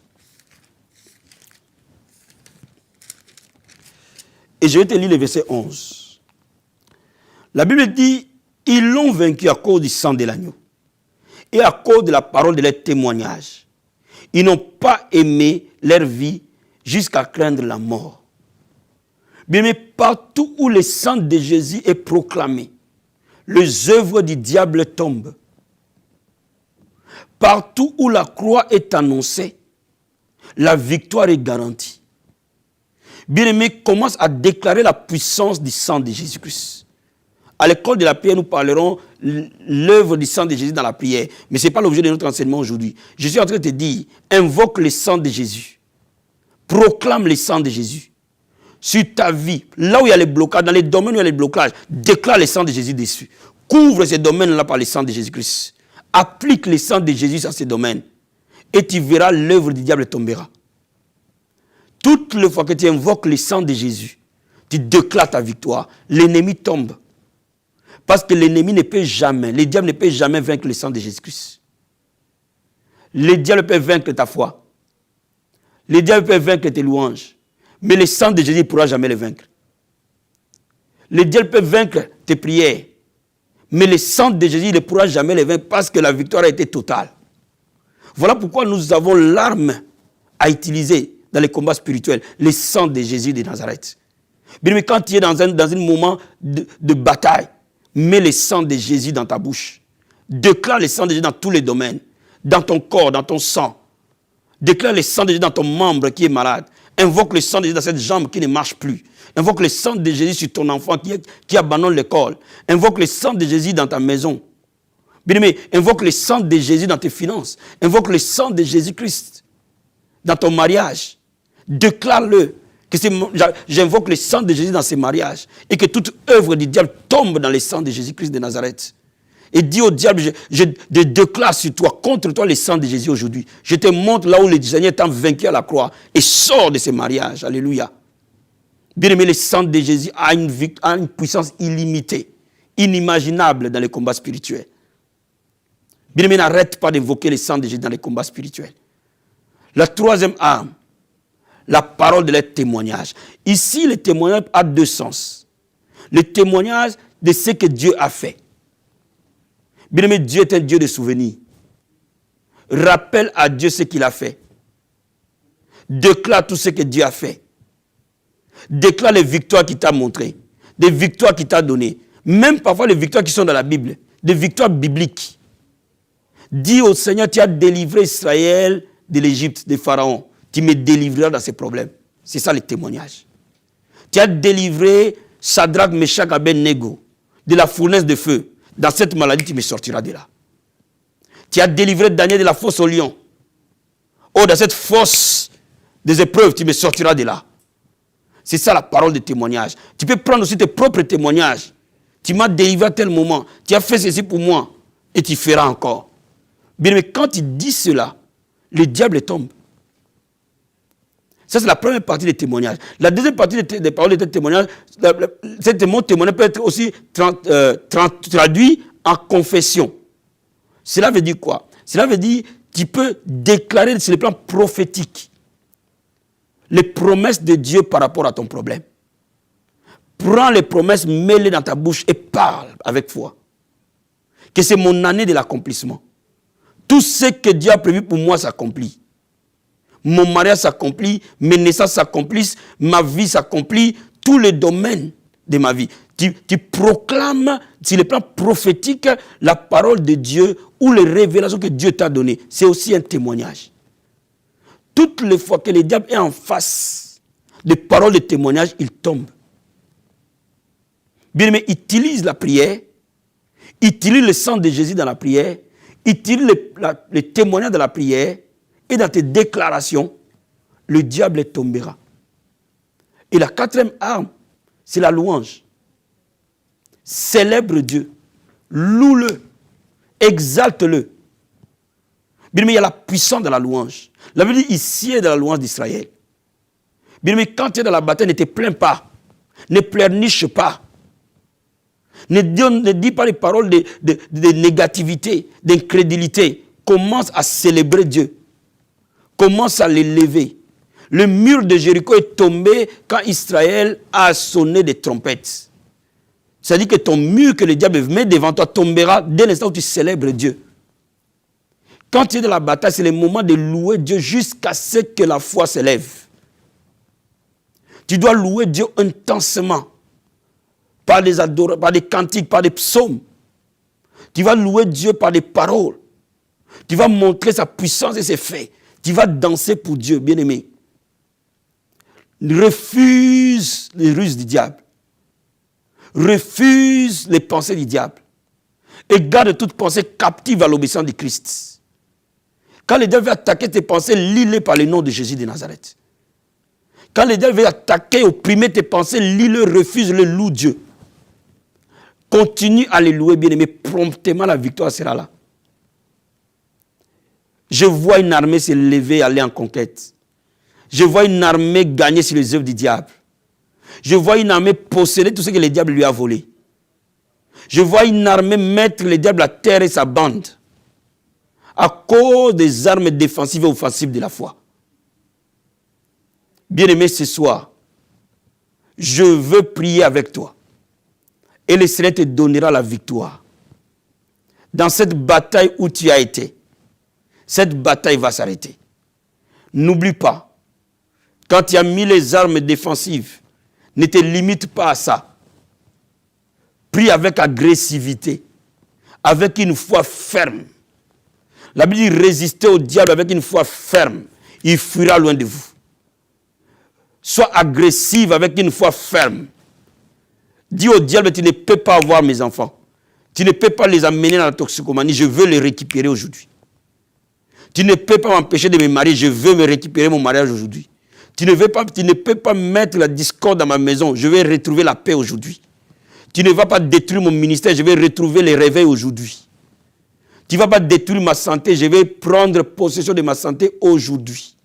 Et je vais te lire le verset 11. La Bible dit, ils l'ont vaincu à cause du sang de l'agneau et à cause de la parole de leur témoignage. Ils n'ont pas aimé leur vie jusqu'à craindre la mort. Bien, mais partout où le sang de Jésus est proclamé, les œuvres du diable tombent. Partout où la croix est annoncée, la victoire est garantie. Bien-aimés, commence à déclarer la puissance du sang de Jésus-Christ. À l'école de la prière, nous parlerons l'œuvre du sang de Jésus dans la prière. Mais ce n'est pas l'objet de notre enseignement aujourd'hui. Je suis en train de te dire, invoque le sang de Jésus. Proclame le sang de Jésus. Sur ta vie, là où il y a les blocages, dans les domaines où il y a les blocages, déclare le sang de Jésus dessus. Couvre ces domaines-là par le sang de Jésus-Christ. Applique le sang de Jésus à ces domaines. Et tu verras l'œuvre du diable tombera. Toutes les fois que tu invoques le sang de Jésus, tu déclares ta victoire. L'ennemi tombe. Parce que l'ennemi ne peut jamais, le diable ne peut jamais vaincre le sang de Jésus-Christ. Le diable peut vaincre ta foi. Le diable peut vaincre tes louanges. Mais le sang de Jésus ne pourra jamais le vaincre. Le diable peut vaincre tes prières. Mais le sang de Jésus ne pourra jamais les vaincre parce que la victoire a été totale. Voilà pourquoi nous avons l'arme à utiliser dans les combats spirituels, le sang de Jésus de Nazareth. Mais quand tu es dans un moment de bataille, mets le sang de Jésus dans ta bouche. Déclare le sang de Jésus dans tous les domaines, dans ton corps, dans ton sang. Déclare le sang de Jésus dans ton membre qui est malade. Invoque le sang de Jésus dans cette jambe qui ne marche plus. Invoque le sang de Jésus sur ton enfant qui abandonne l'école. Invoque le sang de Jésus dans ta maison. Bien-aimé, invoque le sang de Jésus dans tes finances. Invoque le sang de Jésus-Christ dans ton mariage. Déclare-le que j'invoque le sang de Jésus dans ces mariages et que toute œuvre du diable tombe dans le sang de Jésus-Christ de Nazareth. Et dis au diable, je déclare sur toi, contre toi, le sang de Jésus aujourd'hui. Je te montre là où le Seigneur t'a vaincu à la croix et sors de ces mariages. Alléluia. Bien aimé, le sang de Jésus a une puissance illimitée, inimaginable dans les combats spirituels. Bien aimé, n'arrête pas d'invoquer le sang de Jésus dans les combats spirituels. La troisième arme, la parole de leur témoignage. Ici, le témoignage a deux sens. Le témoignage de ce que Dieu a fait. Bien aimé, Dieu est un Dieu de souvenirs. Rappelle à Dieu ce qu'il a fait. Déclare tout ce que Dieu a fait. Déclare les victoires qu'il t'a montrées. Des victoires qu'il t'a données. Même parfois les victoires qui sont dans la Bible. Des victoires bibliques. Dis au Seigneur, tu as délivré Israël de l'Égypte, de Pharaon. Tu me délivreras dans ces problèmes. C'est ça le témoignage. Tu as délivré Shadrach, Meshach, Abednego de la fournaise de feu. Dans cette maladie, tu me sortiras de là. Tu as délivré Daniel de la fosse au lion. Oh, dans cette fosse des épreuves, tu me sortiras de là. C'est ça la parole de témoignage. Tu peux prendre aussi tes propres témoignages. Tu m'as délivré à tel moment, tu as fait ceci pour moi, et tu feras encore. Bien, mais quand tu dis cela, le diable tombe. Ça, c'est la première partie des témoignages. La deuxième partie des paroles de témoignage, mon témoignage peut être aussi traduit en confession. Cela veut dire quoi? Cela veut dire tu peux déclarer sur le plan prophétique les promesses de Dieu par rapport à ton problème. Prends les promesses, mets-les dans ta bouche et parle avec foi. Que c'est mon année de l'accomplissement. Tout ce que Dieu a prévu pour moi s'accomplit. Mon mariage s'accomplit, mes naissances s'accomplissent, ma vie s'accomplit, tous les domaines de ma vie. Tu proclames sur le plan prophétique la parole de Dieu ou les révélations que Dieu t'a données. C'est aussi un témoignage. Toutes les fois que le diable est en face des paroles de témoignage, il tombe. Bien aimé, utilise la prière, utilise le sang de Jésus dans la prière, utilise les témoignages de la prière, et dans tes déclarations, le diable tombera. Et la quatrième arme, c'est la louange. Célèbre Dieu, loue-le, exalte-le. Bien aimé, il y a la puissance de la louange. La Bible dit, ici est de la louange d'Israël. Bien aimé, quand tu es dans la bataille, ne te plains pas, ne pleurniche pas. Ne dis pas les paroles de négativité, d'incrédulité. Commence à célébrer Dieu. Commence à l'élever. Le mur de Jéricho est tombé quand Israël a sonné des trompettes. C'est-à-dire que ton mur que le diable met devant toi tombera dès l'instant où tu célèbres Dieu. Quand tu es dans la bataille, c'est le moment de louer Dieu jusqu'à ce que la foi s'élève. Tu dois louer Dieu intensement. Par des adorations, par des cantiques, par des psaumes. Tu vas louer Dieu par des paroles. Tu vas montrer sa puissance et ses faits. Tu vas danser pour Dieu, bien-aimé. Refuse les ruses du diable. Refuse les pensées du diable. Et garde toute pensée captive à l'obéissance de Christ. Quand le diable veut attaquer tes pensées, lis-les par le nom de Jésus de Nazareth. Quand le diable veut attaquer, opprimer tes pensées, lis-le, refuse-le, loue Dieu. Continue à les louer, bien-aimé. Promptement, la victoire sera là. Je vois une armée se lever et aller en conquête. Je vois une armée gagner sur les œuvres du diable. Je vois une armée posséder tout ce que le diable lui a volé. Je vois une armée mettre le diable à terre et sa bande à cause des armes défensives et offensives de la foi. Bien-aimé, ce soir, je veux prier avec toi. Et le Seigneur te donnera la victoire. Dans cette bataille où tu as été, cette bataille va s'arrêter. N'oublie pas, quand tu as mis les armes défensives, ne te limite pas à ça. Prie avec agressivité, avec une foi ferme. La Bible dit résister au diable avec une foi ferme. Il fuira loin de vous. Sois agressive avec une foi ferme. Dis au diable, tu ne peux pas avoir mes enfants. Tu ne peux pas les amener dans la toxicomanie. Je veux les récupérer aujourd'hui. Tu ne peux pas m'empêcher de me marier. Je veux me récupérer mon mariage aujourd'hui. Tu ne peux pas mettre la discorde dans ma maison. Je vais retrouver la paix aujourd'hui. Tu ne vas pas détruire mon ministère. Je vais retrouver les réveils aujourd'hui. Tu ne vas pas détruire ma santé. Je vais prendre possession de ma santé aujourd'hui.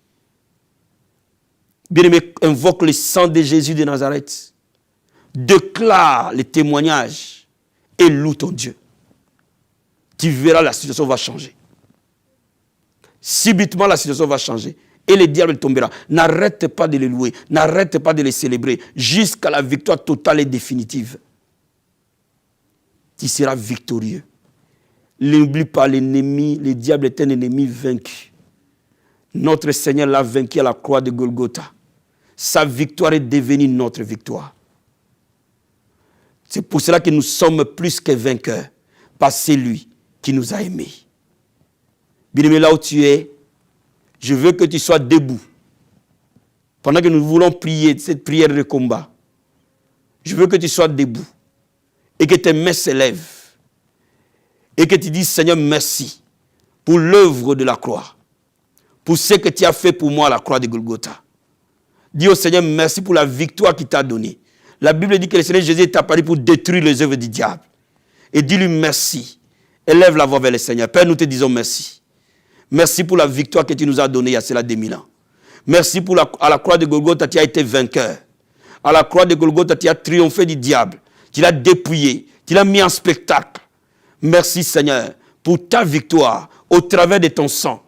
Bien-aimé, invoque le sang de Jésus de Nazareth. Déclare les témoignages et loue ton Dieu. Tu verras, la situation va changer. Subitement, la situation va changer. Et le diable tombera. N'arrête pas de les louer. N'arrête pas de les célébrer. Jusqu'à la victoire totale et définitive. Tu seras victorieux. N'oublie pas l'ennemi. Le diable est un ennemi vaincu. Notre Seigneur l'a vaincu à la croix de Golgotha. Sa victoire est devenue notre victoire. C'est pour cela que nous sommes plus que vainqueurs. Par celui qui nous a aimés. Bien-aimé, là où tu es, je veux que tu sois debout. Pendant que nous voulons prier cette prière de combat, je veux que tu sois debout. Et que tes mains s'élèvent. Et que tu dises, Seigneur, merci pour l'œuvre de la croix. Pour ce que tu as fait pour moi à la croix de Golgotha. Dis au Seigneur merci pour la victoire qu'il t'a donnée. La Bible dit que le Seigneur Jésus est apparu pour détruire les œuvres du diable. Et dis-lui merci. Élève la voix vers le Seigneur. Père, nous te disons merci. Merci pour la victoire que tu nous as donnée il y a cela 2000 ans. Merci pour à la croix de Golgotha, tu as été vainqueur. À la croix de Golgotha, tu as triomphé du diable. Tu l'as dépouillé. Tu l'as mis en spectacle. Merci Seigneur pour ta victoire au travers de ton sang.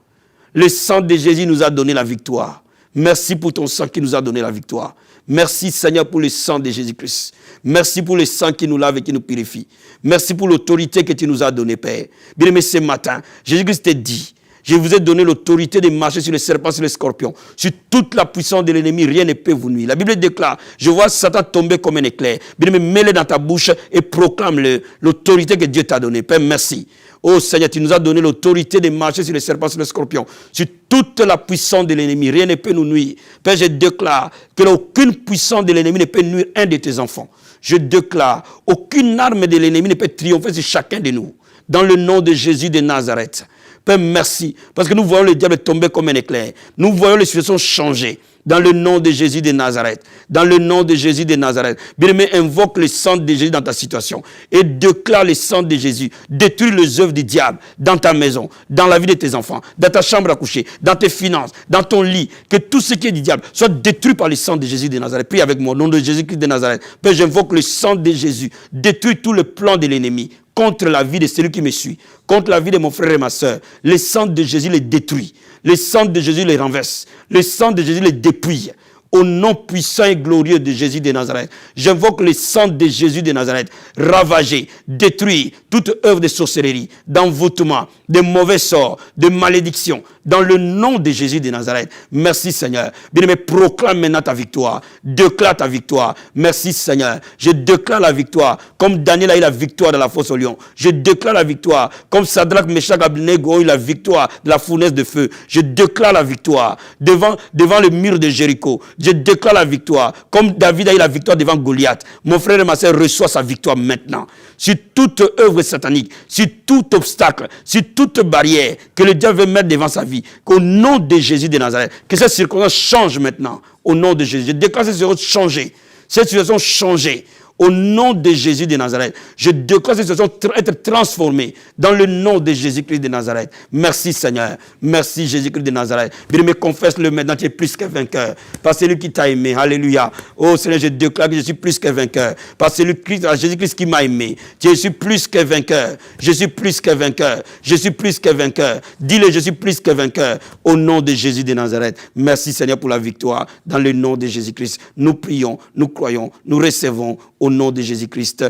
Le sang de Jésus nous a donné la victoire. Merci pour ton sang qui nous a donné la victoire. Merci Seigneur pour le sang de Jésus-Christ. Merci pour le sang qui nous lave et qui nous purifie. Merci pour l'autorité que tu nous as donnée, Père. Bien-aimé, ce matin, Jésus-Christ t'a dit, je vous ai donné l'autorité de marcher sur les serpents, sur les scorpions. Sur toute la puissance de l'ennemi, rien ne peut vous nuire. La Bible déclare, je vois Satan tomber comme un éclair. Bien-aimé, mets-le dans ta bouche et proclame l'autorité que Dieu t'a donnée. Père, merci. Oh Seigneur, tu nous as donné l'autorité de marcher sur les serpents, sur les scorpions. Sur toute la puissance de l'ennemi, rien ne peut nous nuire. Père, je déclare que aucune puissance de l'ennemi ne peut nuire un de tes enfants. Je déclare, aucune arme de l'ennemi ne peut triompher sur chacun de nous. Dans le nom de Jésus de Nazareth. Père, merci. Parce que nous voyons le diable tomber comme un éclair. Nous voyons les situations changer. Dans le nom de Jésus de Nazareth. Dans le nom de Jésus de Nazareth. Bien-aimé, invoque le sang de Jésus dans ta situation. Et déclare le sang de Jésus. Détruis les œuvres du diable dans ta maison, dans la vie de tes enfants, dans ta chambre à coucher, dans tes finances, dans ton lit. Que tout ce qui est du diable soit détruit par le sang de Jésus de Nazareth. Prie avec moi au nom de Jésus-Christ de Nazareth. Père, j'invoque le sang de Jésus. Détruis tout le plan de l'ennemi contre la vie de celui qui me suit, contre la vie de mon frère et ma soeur. Le sang de Jésus les détruit. Le sang de Jésus les renverse. Le sang de Jésus les dépouille. Au nom puissant et glorieux de Jésus de Nazareth, j'invoque le sang de Jésus de Nazareth, ravager, détruire toute œuvre de sorcellerie, d'envoûtement, de mauvais sorts, de malédiction, dans le nom de Jésus de Nazareth. Merci Seigneur. Bien-aimé, proclame maintenant ta victoire. Déclare ta victoire. Merci Seigneur. Je déclare la victoire. Comme Daniel a eu la victoire de la fosse au lion. Je déclare la victoire. Comme Sadrach, Meshach, Abednego ont eu la victoire de la fournaise de feu. Je déclare la victoire. Devant le mur de Jéricho. Je déclare la victoire. Comme David a eu la victoire devant Goliath. Mon frère et ma soeur reçoit sa victoire maintenant. Sur toute œuvre satanique, sur tout obstacle, sur toute barrière que le diable veut mettre devant sa vie. Qu'au nom de Jésus de Nazareth, que cette circonstance change maintenant. Au nom de Jésus. Je déclare cette situation changer. Cette situation changer. Au nom de Jésus de Nazareth, je déclare cette situation être transformée dans le nom de Jésus-Christ de Nazareth. Merci Seigneur. Merci Jésus-Christ de Nazareth. Bien-aimé, confesse-le maintenant, tu es plus que vainqueur. Par celui qui t'a aimé. Alléluia. Oh Seigneur, je déclare que je suis plus que vainqueur. Par celui Jésus-Christ qui m'a aimé. Je suis plus que vainqueur. Je suis plus que vainqueur. Je suis plus que vainqueur. Dis-le, je suis plus que vainqueur. Au nom de Jésus de Nazareth. Merci Seigneur pour la victoire. Dans le nom de Jésus-Christ. Nous prions, nous croyons, nous recevons. Au nom de Jésus-Christ.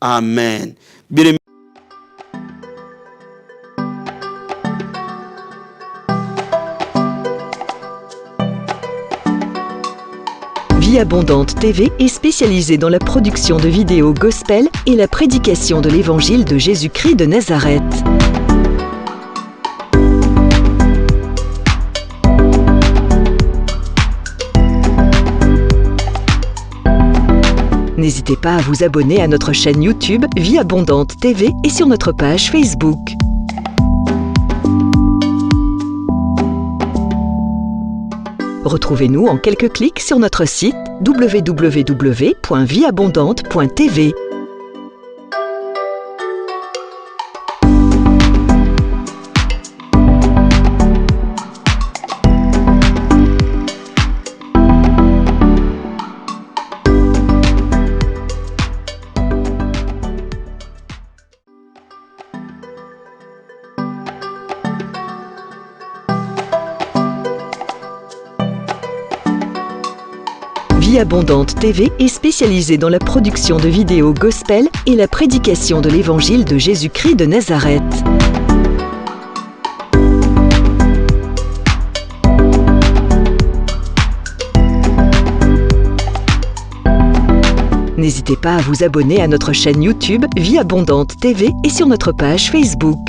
Amen. Bien-aimés, Vie Abondante TV est spécialisée dans la production de vidéos gospel et la prédication de l'évangile de Jésus-Christ de Nazareth. N'hésitez pas à vous abonner à notre chaîne YouTube Vie Abondante TV et sur notre page Facebook. Retrouvez-nous en quelques clics sur notre site www.vieabondante.tv. Vie Abondante TV est spécialisée dans la production de vidéos gospel et la prédication de l'évangile de Jésus-Christ de Nazareth. N'hésitez pas à vous abonner à notre chaîne YouTube Vie Abondante TV et sur notre page Facebook.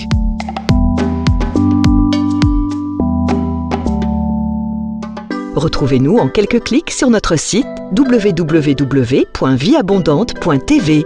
Retrouvez-nous en quelques clics sur notre site www.vieabondante.tv.